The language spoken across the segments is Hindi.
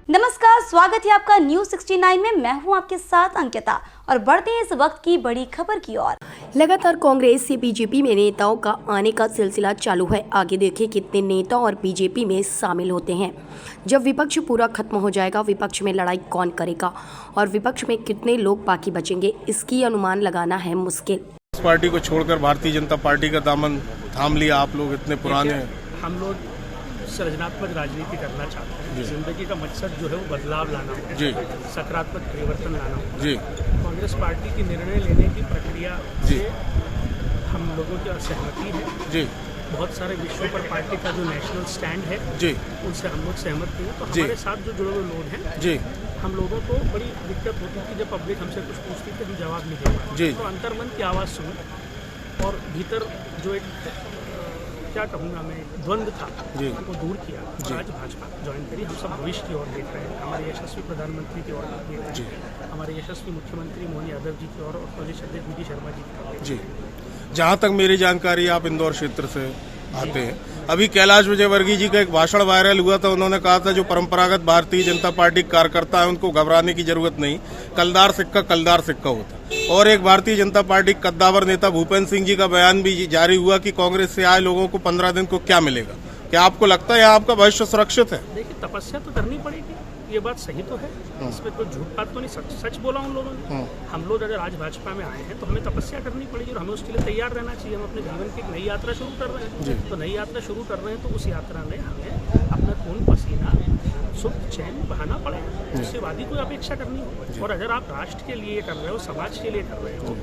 नमस्कार, स्वागत है आपका न्यूज 69 में। मैं हूं आपके साथ अंकिता और बढ़ते हैं इस वक्त की बड़ी खबर की ओर। लगातार कांग्रेस से बीजेपी में नेताओं का आने का सिलसिला चालू है। आगे देखिए कितने नेता और बीजेपी में शामिल होते हैं। जब विपक्ष पूरा खत्म हो जाएगा, विपक्ष में लड़ाई कौन करेगा और विपक्ष में कितने लोग बाकी बचेंगे, इसकी अनुमान लगाना है मुश्किल। इस पार्टी को छोड़कर भारतीय जनता पार्टी का दामन थाम लिया आप लोग, इतने पुराने हैं। हम लोग सृजनात्मक राजनीति करना चाहते हैं। जिंदगी का मकसद जो है वो बदलाव लाना हो जी, सकारात्मक परिवर्तन लाना हो जी। कांग्रेस पार्टी की निर्णय लेने की प्रक्रिया से हम लोगों की असहमति है जी। बहुत सारे विषयों पर पार्टी का जो नेशनल स्टैंड है जी, उनसे हम लोग सहमत नहीं है। तो हमारे साथ जो जुड़े हुए लोग हैं जी, हम लोगों को बड़ी दिक्कत होती थी जब पब्लिक हमसे कुछ पूछती थी, हम जवाब नहीं दे पाते। तो अंतर्मन की आवाज़ सुनी और भीतर जो एक क्या कहूँगा मैं द्वंद्व था वो दूर किया और आज भाजपा ज्वाइन करी। हम सब भविष्य की ओर देख रहे हैं, हमारे यशस्वी प्रधानमंत्री की ओर देख रहे हैं, हमारे यशस्वी मुख्यमंत्री मोहन यादव जी की ओर और प्रदेश अध्यक्ष वी डी शर्मा जी की ओर जी। जहाँ तक मेरी जानकारी, आप इंदौर क्षेत्र से आते हैं। अभी कैलाश विजयवर्गीय जी का एक भाषण वायरल हुआ था। उन्होंने कहा था जो परंपरागत भारतीय जनता पार्टी कार्यकर्ता है उनको घबराने की जरूरत नहीं, कलदार सिक्का होता। और एक भारतीय जनता पार्टी कद्दावर नेता भूपेंद्र सिंह जी का बयान भी जारी हुआ कि कांग्रेस से आए लोगों को 15 दिन को क्या मिलेगा। क्या आपको लगता है यहाँ आपका भविष्य सुरक्षित है? देखिए, तपस्या तो करनी पड़ेगी, ये बात सही तो है, इसमें कोई झूठ बात तो नहीं, सच बोला उन लोगों ने। हम लोग अगर आज भाजपा में आए हैं तो हमें तपस्या करनी पड़ेगी और हमें उसके लिए तैयार रहना चाहिए। हम अपने जीवन की एक नई यात्रा शुरू कर रहे हैं, तो नई यात्रा शुरू कर रहे हैं तो उस यात्रा में हमें अपना खून पसीना सुख चैन बहाना पड़ेगा। उससे वादी कोई अपेक्षा करनी हो। और अगर आप राष्ट्र के लिए कर रहे हो, समाज के लिए कर रहे हो,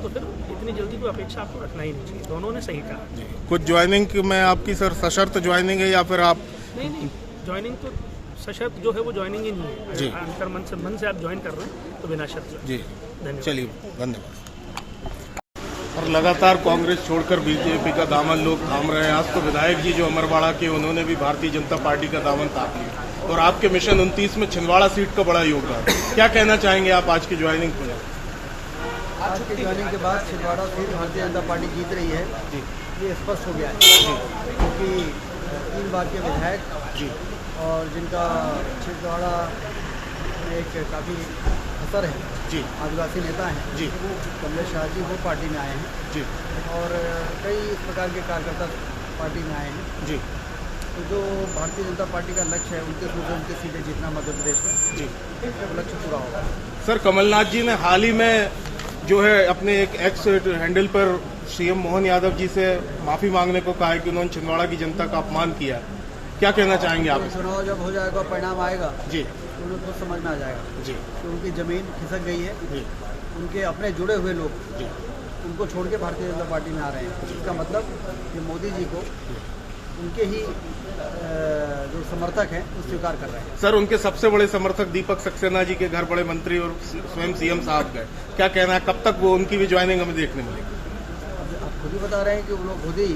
तो फिर इतनी जल्दी कोई अपेक्षा आपको रखना ही नहीं चाहिए। दोनों ने सही कहा। कुछ ज्वाइनिंग में आपकी सर सशर्त ज्वाइनिंग है या फिर आप? नहीं, ज्वाइनिंग तो सशर्त जो है वो ज्वाइनिंग ही नहीं है। अंतर मन से आप ज्वाइन कर रहे हैं तो बिना शर्त जी। धन्यवाद। चलिए, धन्यवाद। और लगातार कांग्रेस छोड़कर बीजेपी का दामन लोग थाम रहे हैं। आज तो विधायक जी जो अमरवाड़ा के, उन्होंने भी भारतीय जनता पार्टी का दामन थाम लिया और आपके मिशन 29 में छिंदवाड़ा सीट का बड़ा योगदान। क्या कहना चाहेंगे आप आज की ज्वाइनिंग को? आज की ज्वाइनिंग के बाद छिंदवाड़ा सीट भारतीय जनता पार्टी जीत रही है जी, ये स्पष्ट हो गया है क्योंकि 3 बार के विधायक जी और जिनका छिंदवाड़ा में एक काफ़ी असर है जी, आदिवासी नेता हैं जी, कमलेश शाह जी, वो पार्टी में आए हैं जी। और कई इस प्रकार के कार्यकर्ता पार्टी में आए हैं जी। तो जो भारतीय जनता पार्टी का लक्ष्य है, उनके सीटें जीतना मध्य प्रदेश में जी, वो लक्ष्य पूरा होगा। सर, कमलनाथ जी ने हाल ही में जो है अपने एक एक्स हैंडल पर सीएम मोहन यादव जी से माफी मांगने को कहा है कि उन्होंने छिंदवाड़ा की जनता का अपमान किया। क्या कहना चाहेंगे आप? चुनाव जब हो जाएगा, परिणाम आएगा जी, तो उन्हें खुद समझ में आ जाएगा जी कि उनकी जमीन खिसक गई है जी। उनके अपने जुड़े हुए लोग जी उनको छोड़ के भारतीय जनता पार्टी में आ रहे हैं। इसका मतलब कि मोदी जी को उनके ही जो समर्थक हैं वो स्वीकार कर रहे हैं। सर, उनके सबसे बड़े समर्थक दीपक सक्सेना जी के घर बड़े मंत्री और स्वयं सीएम साहब गए। क्या कहना है, कब तक वो उनकी भी ज्वाइनिंग हमें देखने मिलेगी? आप खुद ही बता रहे हैं कि वो लोग खुद ही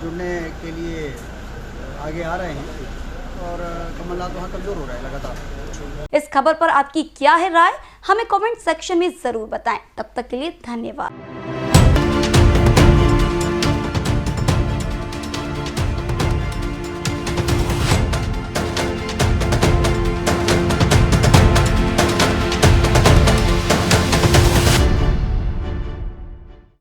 जुड़ने के लिए आगे आ रहे हैं और कमलनाथ वहाँ कमजोर हो रहा है लगातार। इस खबर पर आपकी क्या है राय, हमें कमेंट सेक्शन में जरूर बताएं। तब तक के लिए धन्यवाद।